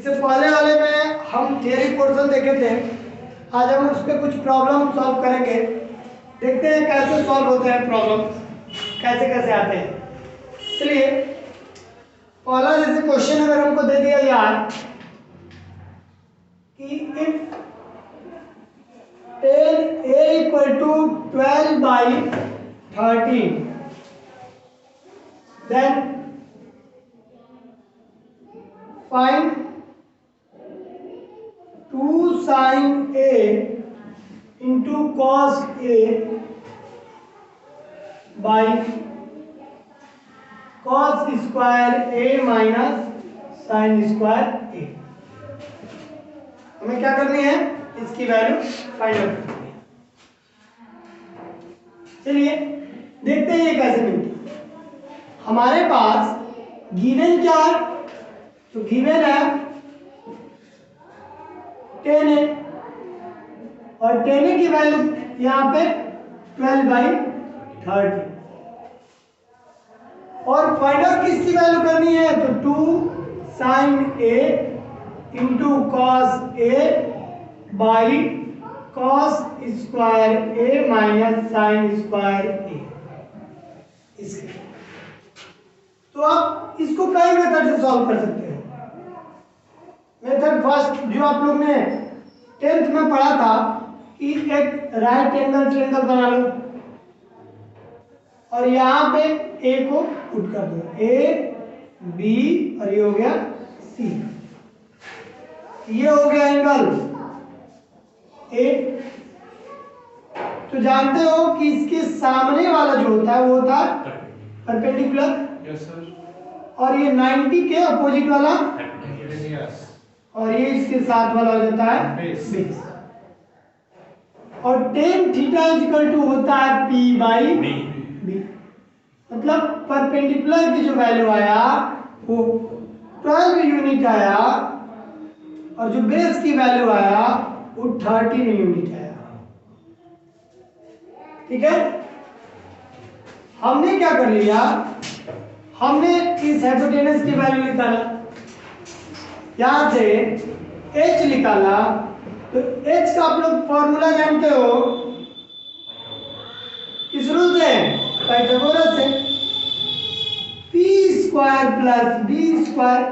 इससे पहले वाले में हम थियरी पोर्शन देखे थे, आज हम उस पर कुछ प्रॉब्लम सॉल्व करेंगे। देखते हैं कैसे सॉल्व होते हैं प्रॉब्लम, कैसे कैसे आते हैं। चलिए पहला जैसे क्वेश्चन अगर हमको दे दिया जाए कि if 10a equal to 12/13 then find 2 sin a into cos a by cos square a minus sin square a। हमें क्या करनी है, इसकी वैल्यू फाइंड आउट करनी है। चलिए देखते हैं ये कैसे मिलती है। हमारे पास गिवन क्या है, तो गिवन है 10a और 10a की वैल्यू यहाँ पे 12/13 और फाइंड आउट किसकी वैल्यू करनी है, तो 2 sin a into cos a by cos square a minus sine square a। इसके तो आप इसको कई मेथड से सॉल्व कर सकते हो। मेथड फर्स्ट जो आप लोग ने 10th में पढ़ा था कि एक राइट एंगल ट्रायंगल बना लो और यहाँ पे ए को पुट कर दो, ए बी और ये हो गया सी, ये हो गया एंगल ए। तो जानते हो कि इसके सामने वाला जो होता है वो होता है परपेंडिकुलर, यस सर, और ये 90 के अपोजिट वाला, यस, और ये इसके साथ वाला हो जाता है बेस। और tan थीटा इक्वल टू होता है p बाई बी। मतलब परपेंडिकुलर की जो वैल्यू आया वो 12 यूनिट आया और जो बेस की वैल्यू आया वो 13 यूनिट आया। ठीक है, हमने क्या कर लिया, हमने इस हाइपोटेनस की वैल्यू निकाला, यहां से h निकाला। तो h का आप लोग फॉर्मूला जानते हो किस रूल से, पाइथागोरस से, p square plus b square.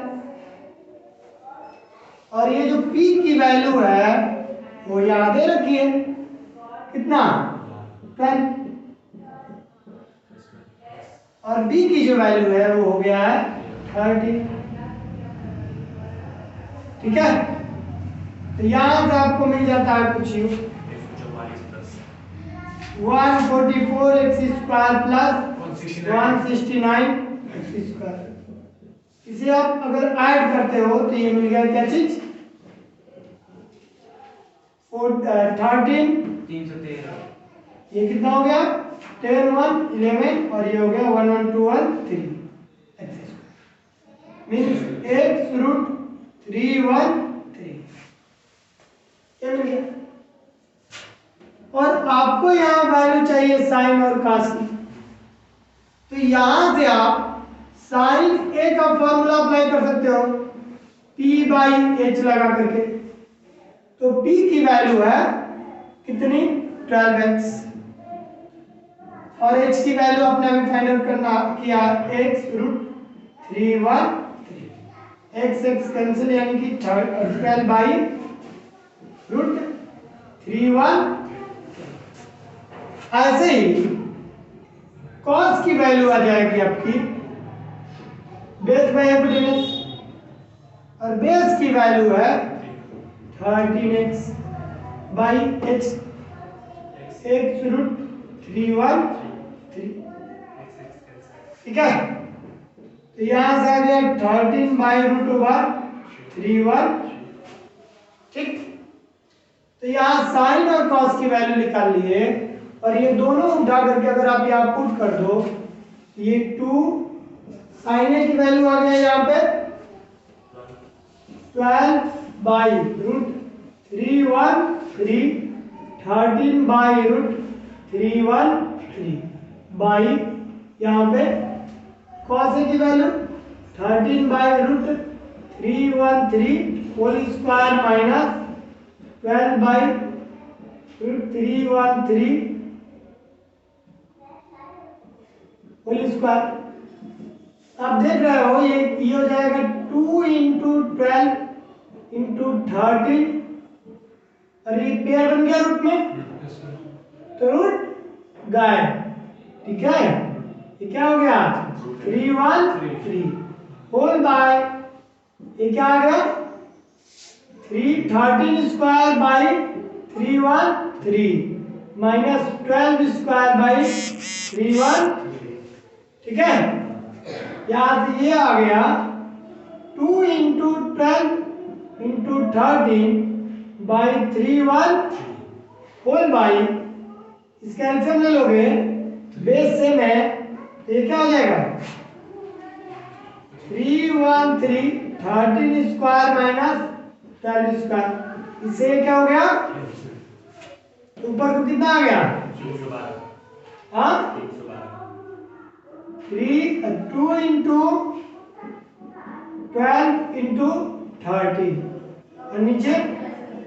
और ये जो p की वैल्यू है वो याद रखिए कितना 12, और b की जो वैल्यू है वो हो गया है 30। ठीक है, तो यहां से आपको मिल जाता है कुछ 144 x square plus 169 x square. इसे आप अगर ऐड करते हो तो ये मिल गया क्या चीज, 13, 313, ये कितना हो गया 10 1 11 और ये हो गया 1 1 2 1 3 x square means x root 3 1 3, ये मिल गया। और आपको यहाँ वैल्यू चाहिए साइन और कॉस की, तो यहां से आप साइन ए का फॉर्मूला अप्लाई कर सकते हो p बाई एच लगा करके। तो p की वैल्यू है कितनी 12x और h की वैल्यू अपने अभी फाइंड आउट करना किया x root 3 1 3, x x cancel यानी कि 12 बाई रूट 3 1। ऐसे ही cos की वैल्यू आ जाएगी आपकी बेस बाई हाइपोटेनस, और बेस की वैल्यू है 13x by h, x root 3 1 3। ठीक है, तो यहां से आ गया 13 बाई रूट ओवर 3 1। ठीक, तो यहाँ साइन और कॉस की वैल्यू निकाल लिए और ये दोनों उठा करके अगर आप यहाँ पुट कर दो, ये 2 साइन ए की वैल्यू आ गया यहाँ पे 12 by root 3 1 3, 13 by root 3 1 3 by यहाँ पे कॉस ए की value 13 by root 313 whole square minus 12 by root 313 whole square. आप देख रहे हो ये हो जाएगा 2 इंटू 12 इंटू 13 और ये पेयर बन गया रूट में, तो रूट गायब। ठीक है, ये क्या हो गया 313 होल बाय ये क्या आ गया 313 square by 313 minus 12 square by 313। ठीक है, यहां से ये आ गया 2 into 12 into 13 by 31 whole by, इसका आंसर ले लोगे बेस सेम है तो ये क्या हो जाएगा 313 13 स्क्वायर माइनस 12 स्क्वायर, इससे क्या हो गया ऊपर को कितना आ गया हाँ 2 इंटू 12 इंटू 30 और नीचे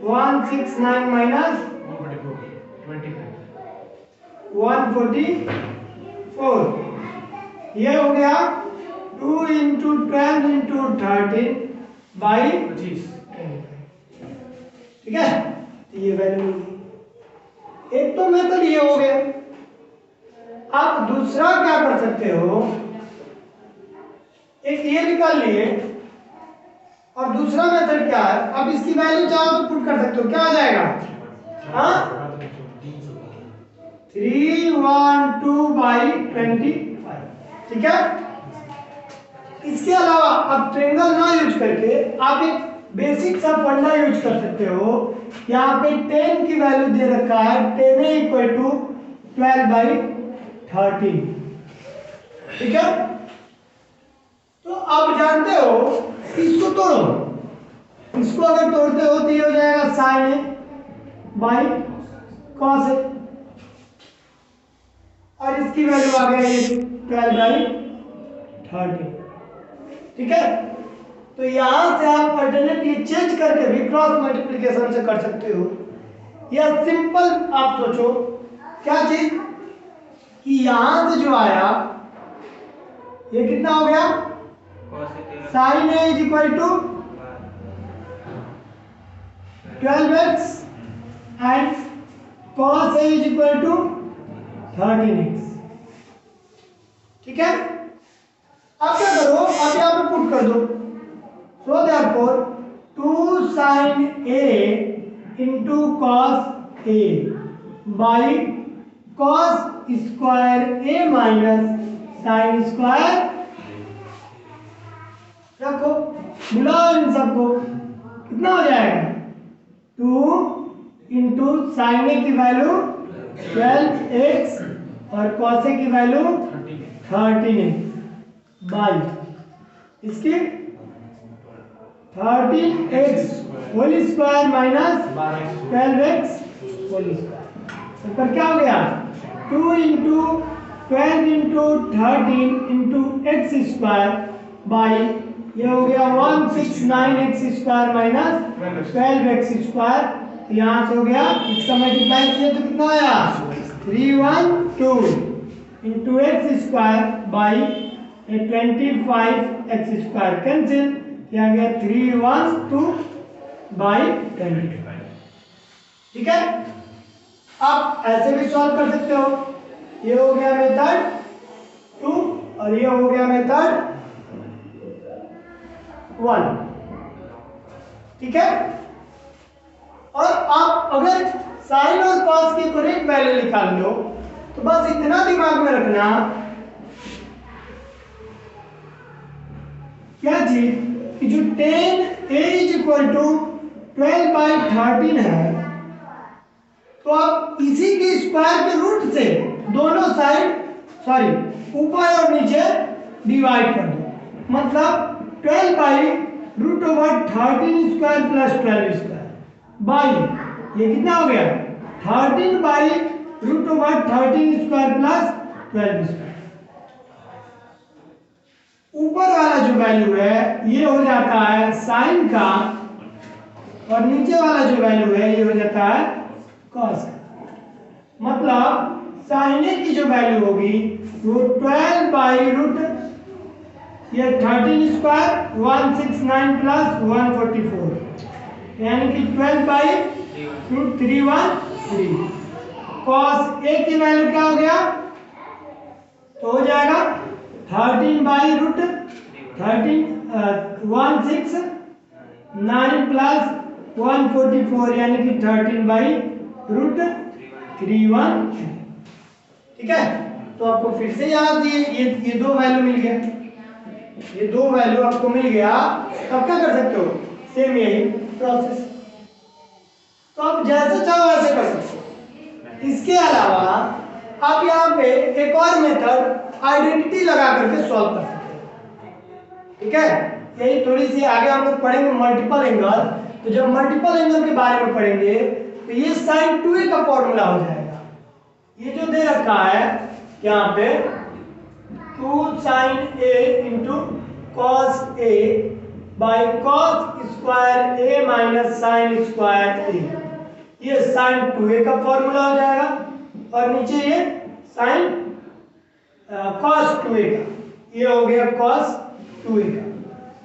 169 माइनस 144, ये हो गया 2 इंटू 12 इंटू 13 बाई 25। ठीक है, ये वैल्यू एक तो मेथड ये हो गया। आप दूसरा क्या कर सकते हो, एक ये निकाल लिए और दूसरा मेथड क्या है, अब इसकी वैल्यू चाहो तो पुट कर सकते हो, क्या आ जाएगा हाँ 312 बाई 25। ठीक है, इसके अलावा आप ट्रायंगल ना यूज करके आप एक बेसिक सा फंडा यूज कर सकते हो। यहाँ पे 10 की वैल्यू दे रखा है 10 इक्वल टू 12 बाई 13। ठीक है, तो आप जानते हो इसको तोड़ो, इसको अगर तोड़ते हो तो ये हो जाएगा साइन ए बाई कॉस ए और इसकी वैल्यू आ गया ये 12 बाई 13। ठीक है, तो यहां से आप अल्टरनेट ये चेंज करके भी क्रॉस मल्टीप्लिकेशन से कर सकते हो, या सिंपल आप सोचो क्या चीज कि यहां से जो आया ये कितना हो गया sine A is equal to 12x and cos A is equal to 13x। ठीक है, अब क्या करो, अब यहाँ पे पुट कर दो, so therefore 2 sin a into cos a by cos square a minus sin square, रखो मिलाओ इन सबको, कितना हो जाएगा 2 इंटू साइन ए की वैल्यू 12x और cos ए की वैल्यू 13x बाई इसकी 13x whole square minus 12x whole square. ऊपर क्या हो गया 2 into 12 into 13 into x square by ये हो गया 169x square minus 12x square. यहाँ से हो गया इसका मल्टीप्लाई किया तो कितना आया 312 into x square by 25x square cancel किया गया 312 बाई 25। ठीक है, आप ऐसे भी सॉल्व कर सकते हो, ये हो गया मेथड 2 और ये हो गया मेथड 1। ठीक है, और आप अगर साइन और कॉस की करेक्ट वैल्यू निकाल लो तो बस इतना दिमाग में रखना क्या चीज कि जो 10a is equal to 12 by 13 है, तो आप इसी के स्क्वायर के रूट से दोनों साइड ऊपर और नीचे डिवाइड कर दो, मतलब 12 by root over 13 square plus 12 square by ये कितना हो गया 13 by root over 13 square plus 12 square. ऊपर वाला जो वैल्यू है ये हो जाता है साइन का, और नीचे वाला जो वैल्यू है ये हो जाता है कॉस का। मतलब साइन ए की जो वैल्यू होगी वो 12 बाई रूट ये 13 स्क्वायर 169 प्लस 144 यानी कि 12 बाई रूट 313। कॉस ए की वैल्यू क्या हो गया, तो हो जाएगा 13 बाई रूट 169 प्लस 144 यानी कि 13 बाई रूट 313। ठीक है, तो आपको फिर से याद ये दो वैल्यू मिल गया, ये दो वैल्यू आपको मिल गया। तब क्या कर सकते हो, सेम यही प्रोसेस, तो आप जैसे चाहो वैसे कर सकते हो। इसके अलावा आप यहाँ पे एक और मेथड आइडेंटिटी लगा करके सॉल्व कर सकते हो। ठीक है, यही थोड़ी सी आगे हम लोग पढ़ेंगे मल्टीपल एंगल। तो जब मल्टीपल एंगल के बारे में पढ़ेंगे तो ये sin 2a का फॉर्मूला हो जाएगा। ये जो दे रखा है यहाँ पे 2 sin a into cos a by cos square a minus sine square a, ये sin 2a का फॉर्मूला हो जाएगा। और नीचे ये sin cos 2a का, ये हो गया cos 2a का,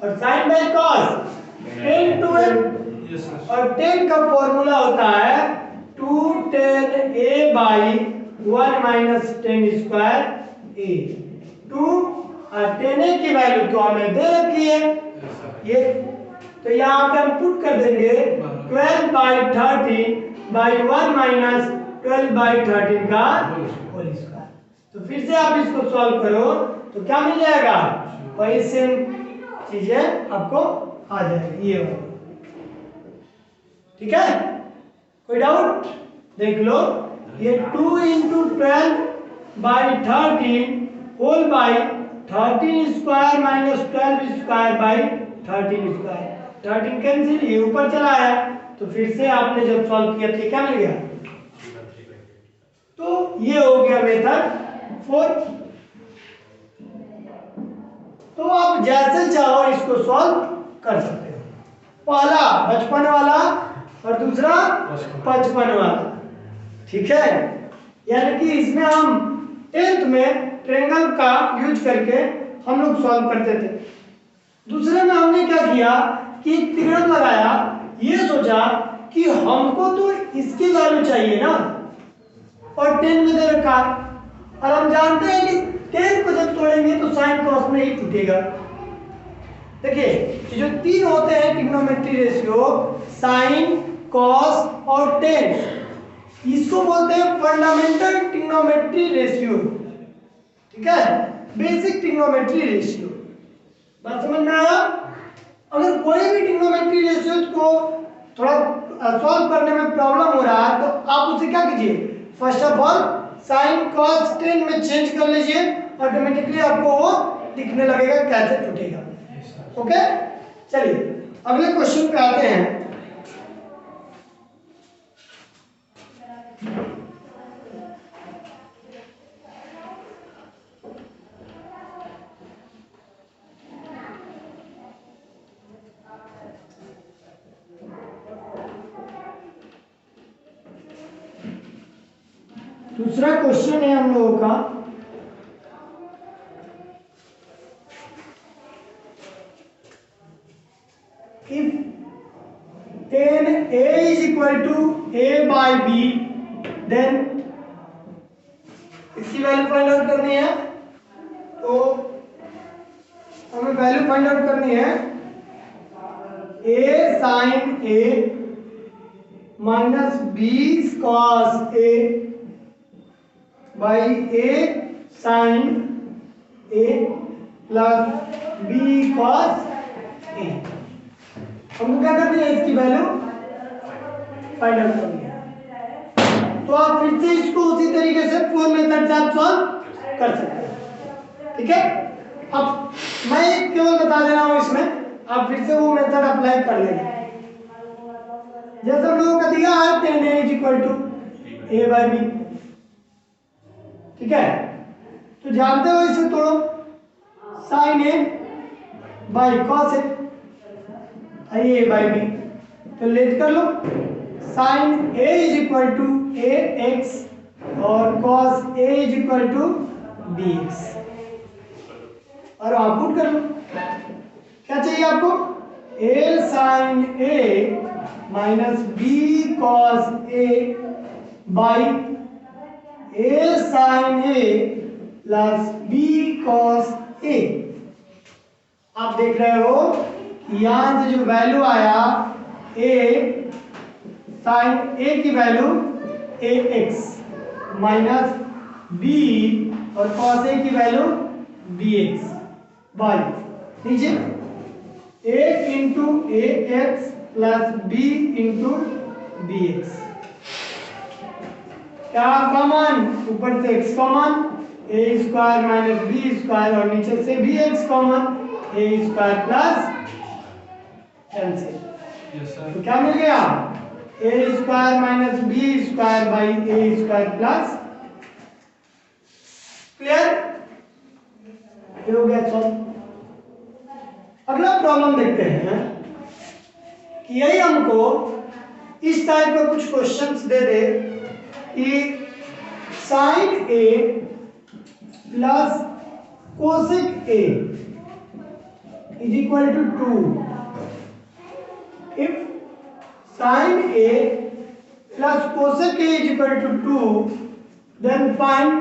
और sin by cos tan 2a, और tan का फॉर्मूला होता है 2 tan a by 1 minus tan square a। 2 और tan a की वैल्यू तो हमें दे रखी है ये, तो यहाँ पे हम पुट कर देंगे 12 बाई 13 बाई 1 माइनस 12 बाई 13 का होल स्क्वायर। तो फिर से आप इसको सॉल्व करो तो क्या मिल जाएगा, वही सेम चीजें आपको आ जाएगी ये वाला। ठीक है, कोई डाउट, देख लो ये 2 into 12 by 13 whole by 13 square minus 12 square by 13 square, 13 cancel, ये ऊपर चला आया। तो फिर से आपने जब सॉल्व किया तो क्या मिल गया, तो ये हो गया मेथड 4। तो आप जैसे चाहो इसको सॉल्व कर सकते हो, पहला बचपन वाला और दूसरा 55 वाला। ठीक है, यानी कि इसमें हम 10th में ट्रायंगल का यूज करके हम लोग सॉल्व करते थे। दूसरे में हमने क्या किया कि त्रिकोण लगाया, ये सोचा कि हमको तो इसकी वैल्यू चाहिए ना, और 10 में दे रखा, और हम जानते हैं कि 10 को जब तोड़ेंगे तो साइन कॉस में ही टूटेगा। देखिए जो तीन होते हैं ट्रिग्नोमेट्री रेशियो, साइन कॉस और टेन, इसको बोलते हैं फंडामेंटल ट्रिग्नोमेट्री रेशियो। ठीक है, बेसिक ट्रिग्नोमेट्री रेशियो, बात समझ में आया। अगर कोई भी ट्रिग्नोमेट्री रेशियो को थोड़ा सॉल्व करने में प्रॉब्लम हो रहा है तो आप उसे क्या कीजिए, first of all sine cos tan में चेंज कर लीजिए, ऑटोमेटिकली आपको वो दिखने लगेगा कैसे टूटेगा। ओके, चलिए अगले क्वेश्चन पे आते हैं। दूसरा क्वेश्चन है हम लोगों का, if tan A is equal to A by B, then इसकी वैल्यू फाइंड आउट करनी है। तो हमें वैल्यू फाइंड आउट करनी है A sin A minus B cos A by A sin A plus B cos A। हमको क्या करनी है, इसकी वैल्यू फाइंड आउट करनी है। तो आप फिर से इसको उसी तरीके से 4 मेथड से आप सॉल्व कर सकते हैं। ठीक है, अब मैं केवल बता दे रहा हूं, इसमें आप फिर से वो मेथड अप्लाई कर लेंगे। जैसे हम लोगों का दिया है tan A is equal to A by B। ठीक है, तो जानते हो इसे तोड़ो, sin A by cos A, आइए बाई बी, तो लेट कर लो sine A is equal to A X और cos A is equal to B X, और आउटपुट कर लो। क्या चाहिए आपको? A sine A minus B cos A by A sine A plus B cos A. आप देख रहे हो यहां से जो वैल्यू आया ए साइन ए की value A X minus B और कॉस ए की वैल्यू बी एक्स बाई नीचे A into A X plus B into B X. क्या कॉमन? ऊपर से X common, A square minus B square और नीचे से B X common, A square plus cancel. Yes, sir. तो क्या मिल गया? A square minus B square by A square plus, clear? ये हो गया सॉल्व। अगला प्रॉब्लम देखते हैं कि यही हमको इस टाइप का कुछ क्वेश्चंस दे दे कि sine A plus cosec A is equal to 2। If sin A plus cosec A is equal to 2, then find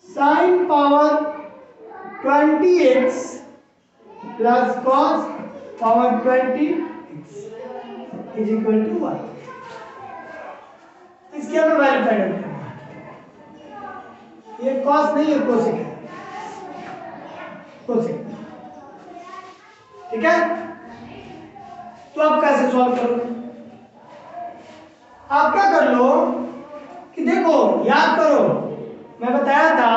sin power 20x plus cos power 20x is equal to 1। इसकी हमें value find out करना है। ये cos नहीं है, cosec है, cosec, ठीक है? तो आप कैसे सॉल्व करोगे? आप क्या कर लो कि देखो, याद करो मैं बताया था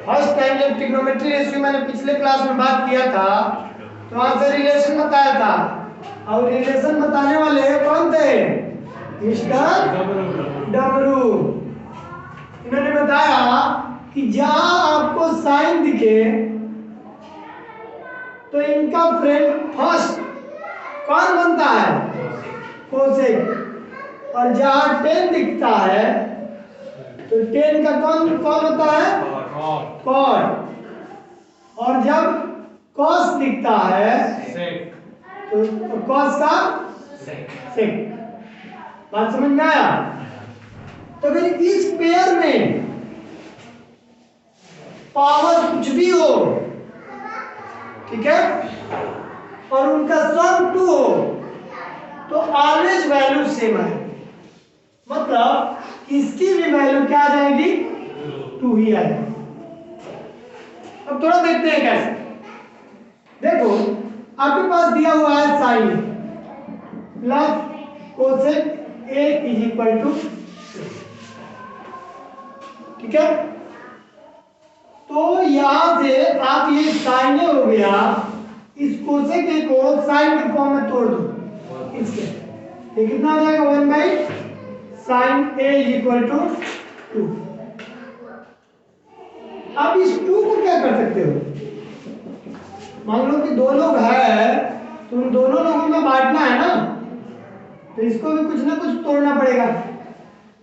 फर्स्ट टाइम जब ट्रिग्नोमेट्री रेशियो मैंने पिछले क्लास में बात किया था तो वहां से रिलेशन बताया था, और रिलेशन बताने वाले कौन थे? मिस्टर डमरू। इन्होंने बताया कि जहां आपको साइन दिखे तो इनका फ्रेंड फर्स्ट कौन बनता है? कोसेक। और जहां टेन दिखता है तो टेन का कौन कौन होता है? कॉट। और जब कॉस दिखता है तो कॉस का सेक। बात समझ में आया? तो फिर इस पेयर में पावर कुछ भी हो, ठीक है, और उनका सम 2 हो तो ऑलवेज वैल्यू सेम है, मतलब इसकी भी वैल्यू क्या आ जाएगी? 2 ही आ जाएगी। अब थोड़ा देखते हैं कैसे। देखो आपके पास दिया हुआ है sine plus cosec A is equal to, ठीक है, तो यहां से आप ये साइन हो गया, इस कोसेक ए को साइन के फॉर्म में तोड़ दो इसके, ये कितना हो जाएगा? 1 by sine A is equal to 2। अब इस 2 को क्या कर सकते हो? मान लो कि 2 लोग हैं तो उन दोनों लोगों में बांटना है ना, तो इसको भी कुछ ना कुछ तोड़ना पड़ेगा।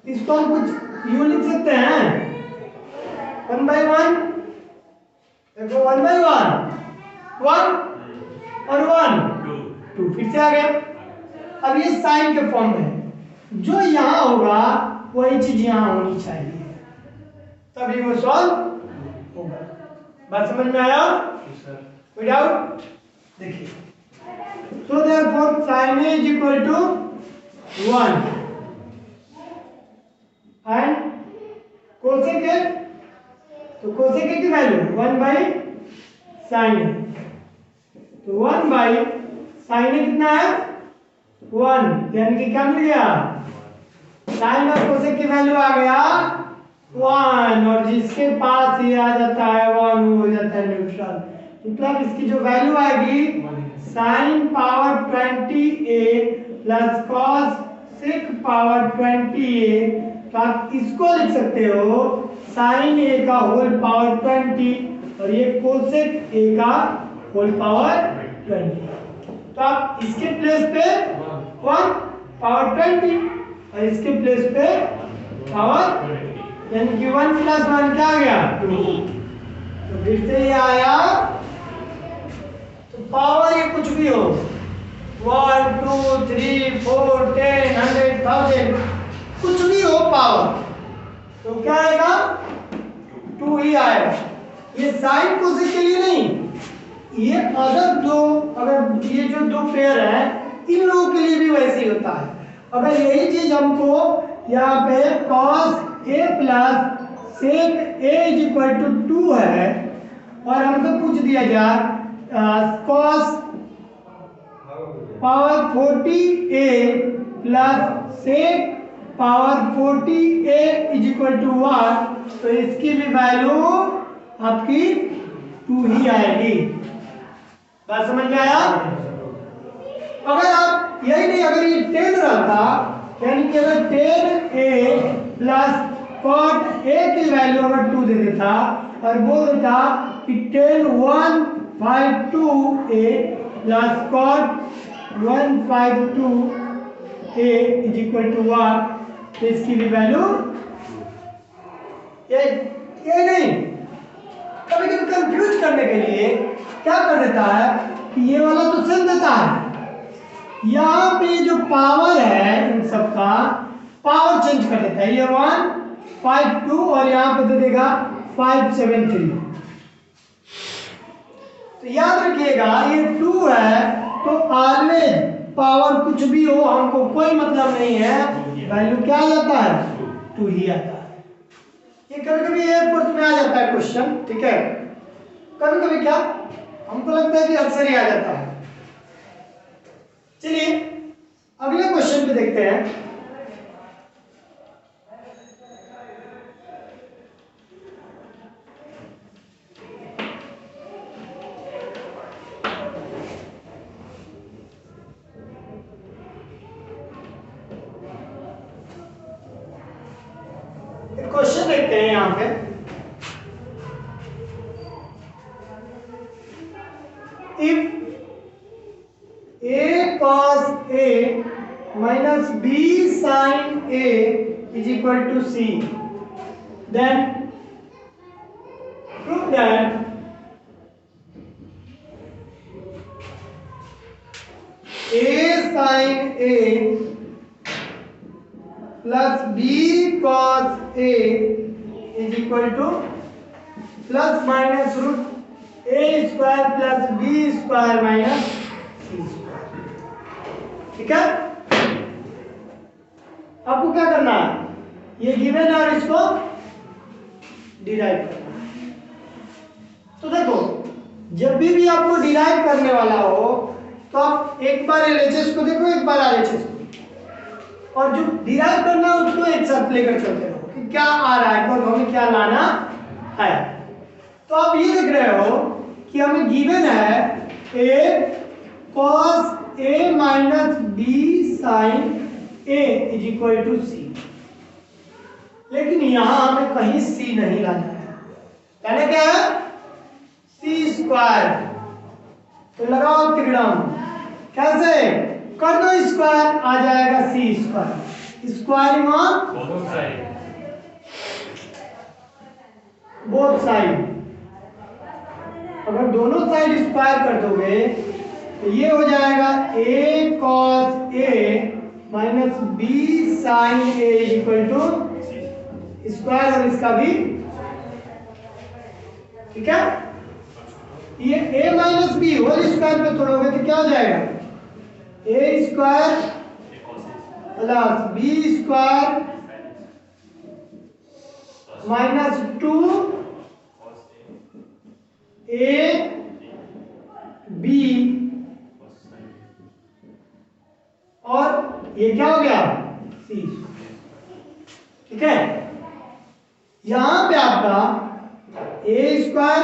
इसको हम कुछ यूं लिख सकते हैं 1 बाई 1, देखो 1 बाई 1 1 और 1 2 फिर से आ गया। अब ये साइन के फॉर्म में जो यहां होगा वही चीज यहां होनी चाहिए, तभी वो सॉल्व होगा। बात समझ में आया? कोई डाउट? देखिए, so therefore sin A is equal to 1 and cosec A, तो कोसेक A की वैल्यू 1 बाई sin A, तो 1 बाई sin A कितना है? 1, यानी कि क्या मिल गया? साइन और कोसेक की वैल्यू आ गया 1, और जिसके पास ये आ जाता है 1 वो हो जाता है न्यूट्रल। मतलब इसकी जो वैल्यू आएगी sine power 20a plus cosec power 20a, तो आप इसको लिख सकते हो साइन ए का होल पावर 20 और ये कोसेक ए का होल पावर 20। तो आप इसके प्लेस पे 1 पावर 20 और इसके प्लेस पे पावर, यानी कि 1 प्लस 1 क्या आ गया 2। तो फिर से ये आया, तो पावर ये कुछ भी हो 1 2 3 4 10 100 1000 कुछ भी हो पावर, तो क्या आएगा 2 ही आएगा। ये साइन कोसेक के लिए नहीं, ये अदर दो, अगर ये जो दो पेयर है इन लोगों के लिए भी वैसे ही होता है। अगर यही चीज हमको यहाँ पे cos a plus sec a is equal to 2 है और हमसे पूछ दिया जाए cos power 40a plus sec power 40a is equal to 1, तो इसकी भी वैल्यू आपकी 2 ही आएगी। बात समझ में आया? अगर आप यही नहीं, अगर ये 10 रहता, यानी कि अगर 10a प्लस cot a की वैल्यू अगर 2 दे देता और बोल देता कि 10152a plus cot 152a is equal to 1, तो इसकी भी वैल्यू ये नहीं। कभी कभी कंफ्यूज करने के लिए क्या कर देता है कि ये वाला तो सेम देता है, यहाँ पे जो पावर है इन सब का पावर चेंज कर देता है, ये 152 और यहाँ पे दे देगा 573। तो याद रखिएगा ये 2 है, तो ऑलवेज पावर कुछ भी हो हमको कोई मतलब नहीं है, वैल्यू क्या आ जाता है 2 ही आता है। ये कभी कभी एयरपोर्ट में आ जाता है क्वेश्चन, ठीक है, कभी कभी क्या हमको लगता है कि अक्सर ही आ जाता है। चलिए अगले क्वेश्चन पे देखते हैं। क्वेश्चन देखते हैं यहां पे, if a cos a minus b sin a is equal to c, then prove that a sin a plus b cos a is equal to plus minus root a square plus b square minus c square. ठीक है, आपको क्या करना है, ये given है और इसको डिराइव करना है। तो देखो जब भी आपको डिराइव करने वाला हो तो आप एक बार LHS को देखो, एक बार RHS को, और जो डिराइव करना है उसको एक साथ लेकर चलते रहो कि क्या आ रहा है, कौन हमें क्या लाना है। तो आप ये देख रहे हो कि हमें गिवन है a cos a minus b sin a is equal to c, लेकिन यहां हमें कहीं c नहीं लाना है, लाना क्या है c स्क्वायर। तो लगाओ त्रिगुणम, कैसे कर दो स्क्वायर, आ जाएगा c square, squaring on both side. अगर दोनों साइड स्क्वायर कर दोगे तो ये हो जाएगा a cos a minus b sin a equal to square और इसका भी, ठीक है। ये a minus b whole square पे तोड़ोगे तो क्या हो जाएगा a square plus b square minus 2 a b, और ये क्या हो गया c, ठीक है। यहां पे आपका a square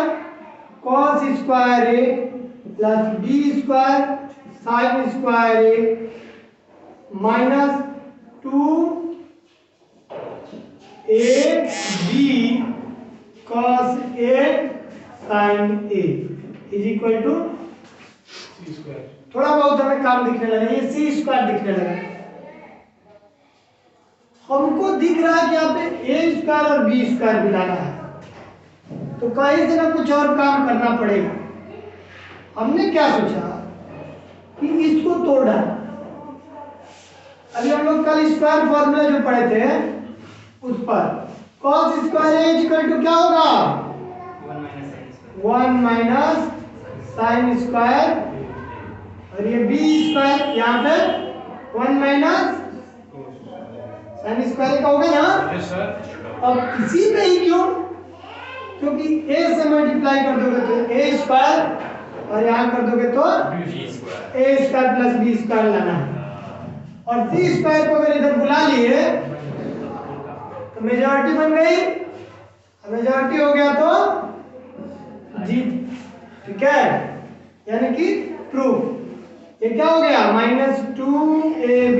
cos square a plus b square sine square a minus 2 a b cos A sin A is equal to C square. थोड़ा बहुत हमें काम दिखने लगा, ये सी स्क्वायर दिखने लगा। हमको दिख रहा है कि यहाँ पे ए स्क्वायर और बी स्क्वायर मिलाना है, तो कहीं से ना कुछ और काम करना पड़ेगा। हमने क्या सोचा कि इसको तोड़ डाल। अभी हम लोग कल स्क्वायर फॉर्मूला जो पढ़े थे उस पर cos square A equal to क्या होगा, 1 माइनस साइन स्क्वायर, और ये बी स्क्वायर यहाँ पे 1 माइनस साइन स्क्वायर का होगा ना। Yes sir. अब इसी पे ही क्यों, क्योंकि a से मल्टीप्लाई कर दोगे तो a स्क्वायर और यहाँ कर दोगे तो B square. a square plus b square लाना है, और c स्क्वायर को अगर इधर बुला लिए तो मेजॉरिटी बन गई। मेजॉरिटी हो गया तो जीत, ठीक है, यानी कि प्रूफ। ये क्या हो गया, -2ab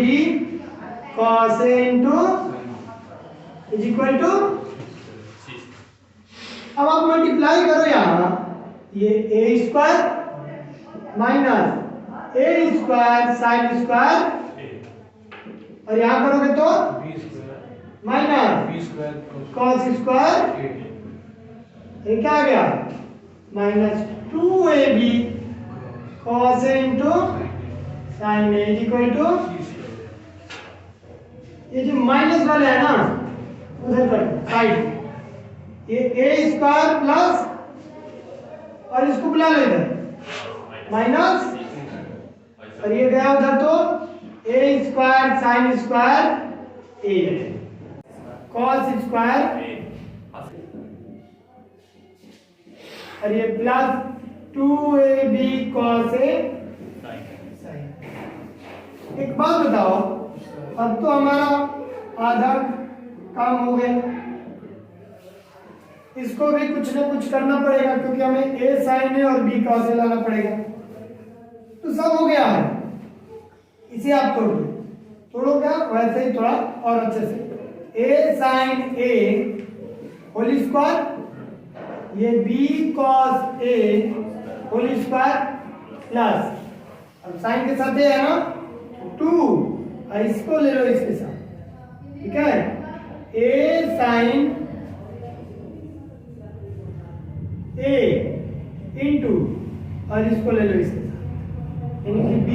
cos a into is equal to, अब आप मल्टीप्लाई करो यहाँ, ये a square minus a square sine square, और यहाँ करोगे तो B square. Minus B square. cos square, ये क्या आ गया, -2ab cos a into sine a is equal to, ये जो माइनस वाले है ना उधर कर साइड, ये a स्क्वायर प्लस, और इसको बुला लो इधर माइनस, और ये गया उधर तो a square sine square a cos square, और ये plus 2ab cos a sign. एक बात बताओ, अब तो हमारा आधा काम हो गया, इसको भी कुछ ना कुछ करना पड़ेगा क्योंकि हमें a sin a और b cos a लाना पड़ेगा। तो सब हो गया है, इसे आप तोड़ दो, तोड़ो क्या, वैसे ही थोड़ा और अच्छे से, a sin a whole square, ये b cos a whole square plus, अब साइन के साथ ये है ना 2, और इसको ले लो इसके साथ, ठीक है, a sin a इंटू, और इसको ले लो इसके साथ, यानी कि b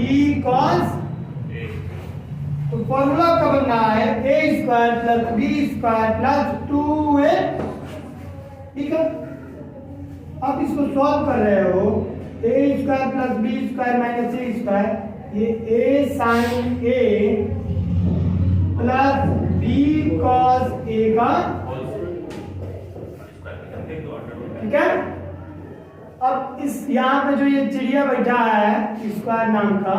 cos, तो फॉर्मूला का बनना है a square plus b square plus 2a, ठीक है। आप इसको सॉल्व कर रहे हो, a square plus b square minus a square, ये a sin a plus b cos a का, ठीक है। अब इस यहाँ पे जो ये चिड़िया बैठा है स्क्वायर नाम का,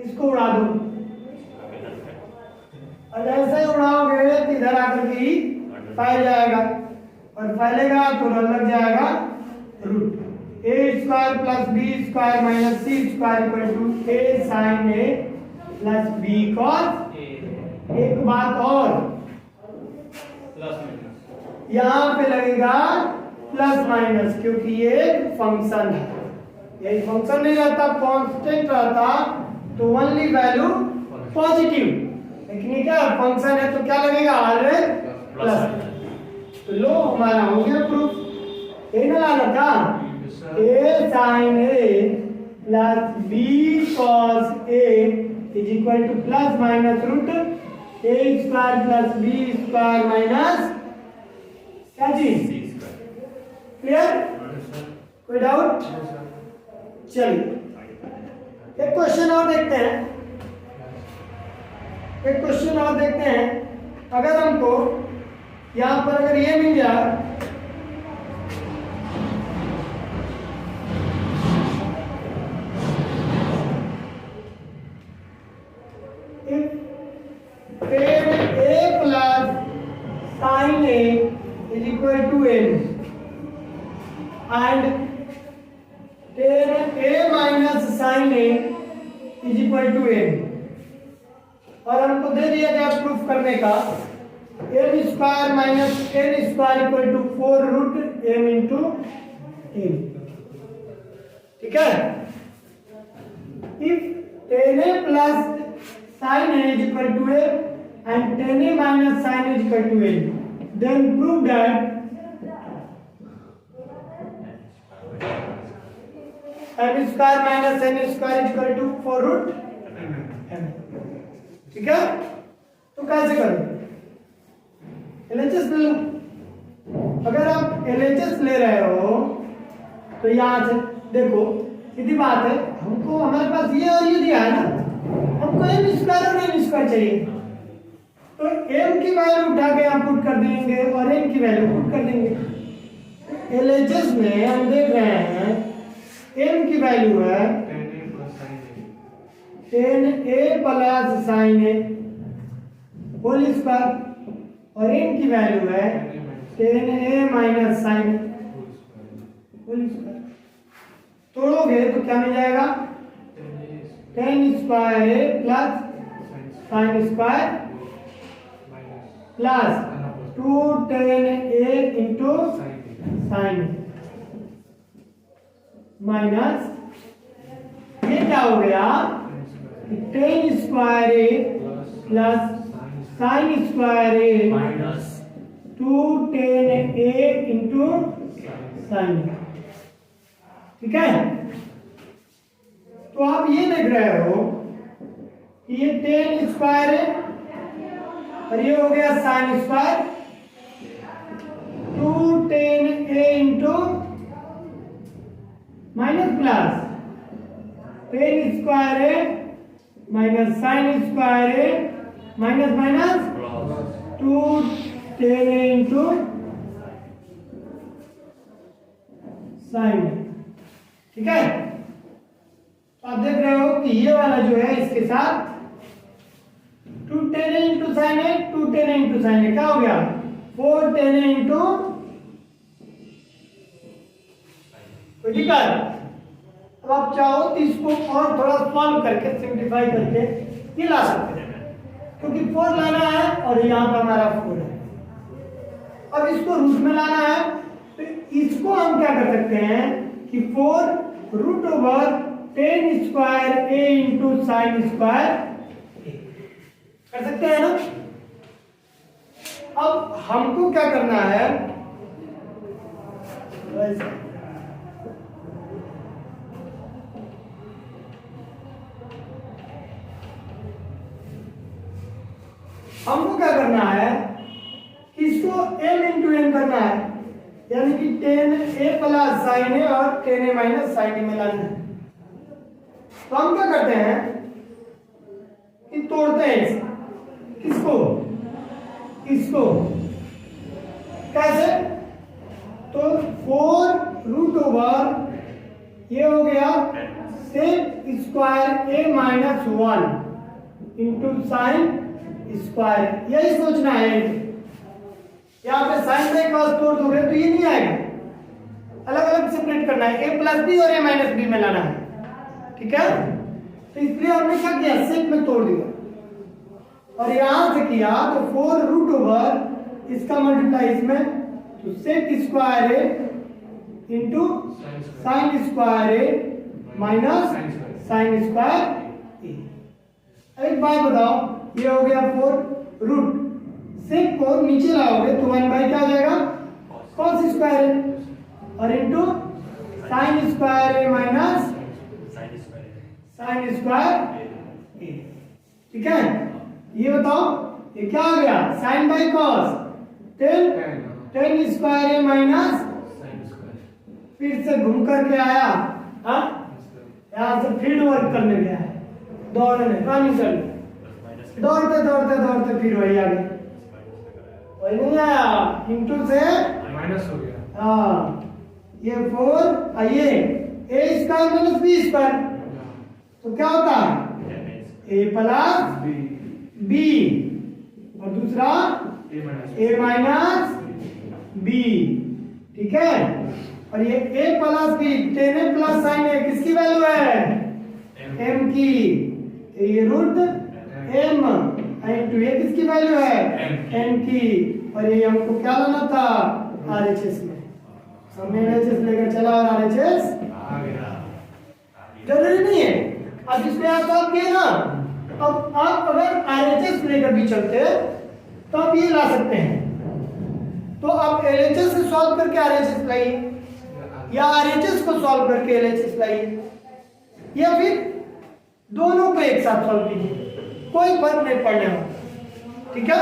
इसको उड़ा दो, और ऐसे ही उड़ाओगे तो इधर आकर के ही फैल जाएगा, और फैलेगा तो लग जाएगा root, a square plus b square minus c square equal to a sin a plus b cos। एक बात और, यहाँ पे लगेगा प्लस माइनस, क्योंकि ये फंक्शन है, यही फंक्शन नहीं रहता, कांस्टेंट रहता तो ओनली वैल्यू पॉजिटिव, लेकिन ये क्या फंक्शन है तो क्या लगेगा, ऑलवेज प्लस। तो लो हमारा हो गया प्रूफ, यही ना लाना था, a sin a plus b cos a is equal to plus minus root a square plus b square minus क्या चीज, क्लियर, कोई डाउट। चलिए एक क्वेश्चन और देखते हैं, एक क्वेश्चन और देखते हैं। अगर हमको यहाँ पर अगर ये मिल जाए, a plus sine a is equal to n and tan a minus sin a is equal to n, और हमको दे दिया गया प्रूफ करने का m square minus n square equal to 4 root m into n। ठीक है, if tan a plus sin a is equal to a and tan a minus sin a is equal to a, then prove that m square minus n square is equal to 4 root m। ठीक है, तो कैसे करें? LHS ले लो। अगर आप LHS ले रहे हो तो यहां से देखो, सीधी बात है, हमको हमारे पास ये और ये दिया है ना, हमको m स्क्वायर और n स्क्वायर चाहिए, तो m की वैल्यू उठा के आप पुट कर देंगे और n की वैल्यू पुट कर देंगे। LHS में हम देख रहे हैं m की वैल्यू है 10a plus sin a whole square और n की वैल्यू है 10a minus sin whole square. तोड़ोगे तो क्या मिल जाएगा? 10 square a plus sin square plus 2 10a into sin minus ये क्या हो गया? 10 square a plus sin square a minus 2 10a into sin। ठीक है, तो आप ये देख रहे हो कि ये 10 स्क्वायर है और ये हो गया sin square 2 10a into minus plus 10 square है माइनस sin स्क्वायर है minus minus 2 10a into sin। ठीक है, तो आप देख रहे हो कि ये वाला जो है इसके साथ 2 10a इंटू sin है, 2 10a इंटू sin है, क्या हो गया? 4 10a इंटू दिक्कत। अब आप चाहो तो इसको और थोड़ा सॉल्व करके सिंप्लीफाई करके ये ला सकते हैं, क्योंकि 4 लाना है और यहाँ पर हमारा 4 है। अब इसको रूट में लाना है तो इसको हम क्या कर सकते हैं कि 4 root over 10 square a into sine square कर सकते हैं ना। अब हमको क्या करना है, हमको क्या करना है कि इसको m इंटू n करना है, यानी कि 10a प्लस साइन a और 10a माइनस साइन a में लाना है। तो हम क्या करते हैं कि तोड़ते हैं किसको? इसको कैसे? तो 4 रूट ओवर ये हो गया sec square a minus 1 into sine square. यही सोचना है, यहाँ पे साइन बाई कॉस तोड़ दोगे तो ये नहीं आएगा, अलग अलग सेपरेट करना है, a प्लस बी और a माइनस बी में लाना है। ठीक है, तो इसलिए हमने क्या किया, सेक में तोड़ दिया और यहां से किया तो 4 रूट ओवर इसका मल्टीप्लाई इसमें, तो sec square A into sine square A minus sine square ए। एक बात बताओ, ये हो गया 4 रूट, सेक को नीचे लाओगे तो 1 बाई क्या हो जाएगा? कॉस स्क्वायर ए और into sine square A minus sine square A. ठीक है, ये बताओ ये क्या हो गया? Sine by cos 10 square A minus, फिर से घूम करके आया, हाँ यहाँ से फील्ड वर्क करने गया है, दौड़ने रनिंग करने, दौड़ते दौड़ते दौड़ते फिर वही आ गया, वही नहीं आया, इंटू से माइनस हो गया। हाँ, ये 4 आइए a square minus B square, तो क्या होता है? a प्लस बी और दूसरा a माइनस बी। ठीक है, और ये a plus B 10a plus sine a किसकी वैल्यू है? m की, ये रूट m इनटू ये किसकी वैल्यू है? n की। और ये हमको क्या लाना था? RHS में। हमने LHS लेकर चला और RHS आ गया। जरूरी नहीं है। अब इसमें आप सॉल्व किए ना, अब आप अगर RHS लेकर भी चलते तो आप ये ला सकते हैं। तो आप LHS से सॉल्व करके RHS लाइए, या RHS को सॉल्व करके LHS लाइए, या फिर दोनों को एक साथ सॉल्व कीजिए, कोई फर्क नहीं पड़ने वाला। ठीक है?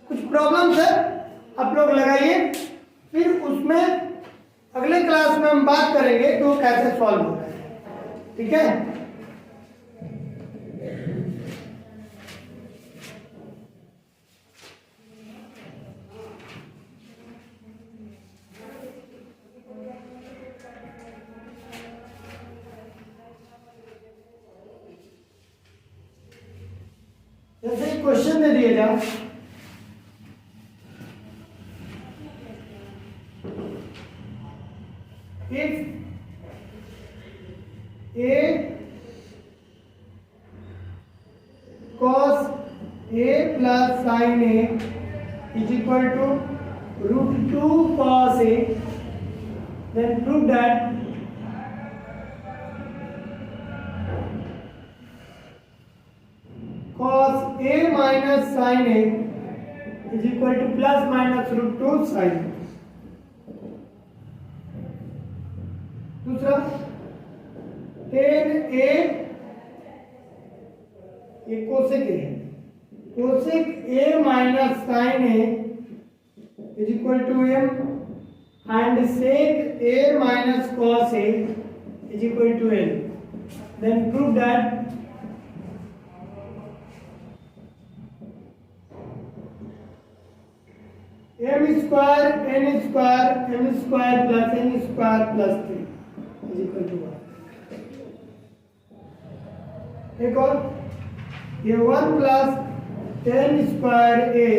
कुछ प्रॉब्लम्स है आप लोग लगाइए, फिर उसमें अगले क्लास में हम बात करेंगे कि वो कैसे सॉल्व होगा। ठीक है? जैसे क्वेश्चन दे दिए जाए, if a cos a plus sin a is equal to root 2 cos a, then prove that cos a minus sin a is equal to plus minus root 2 sin a. दूसरा tan a, ये cosec a है, cosec a minus sin a is equal to m, and sec a minus cos a is equal to l. Then prove that m square n square m square plus n square plus 3 is equal to 1. एक और, ये 1 plus 10 square a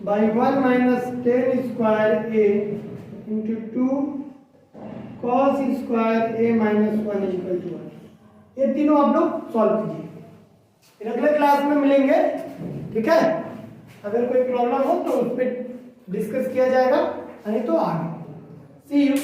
by 1 minus 10 square a into 2 cos square a minus 1 is equal to 1. ये तीनों आप लोग solve कीजिए, फिर अगले क्लास में मिलेंगे। ठीक है? अगर कोई प्रॉब्लम हो तो उस पर डिस्कस किया जाएगा, नहीं तो आगे। सी यू।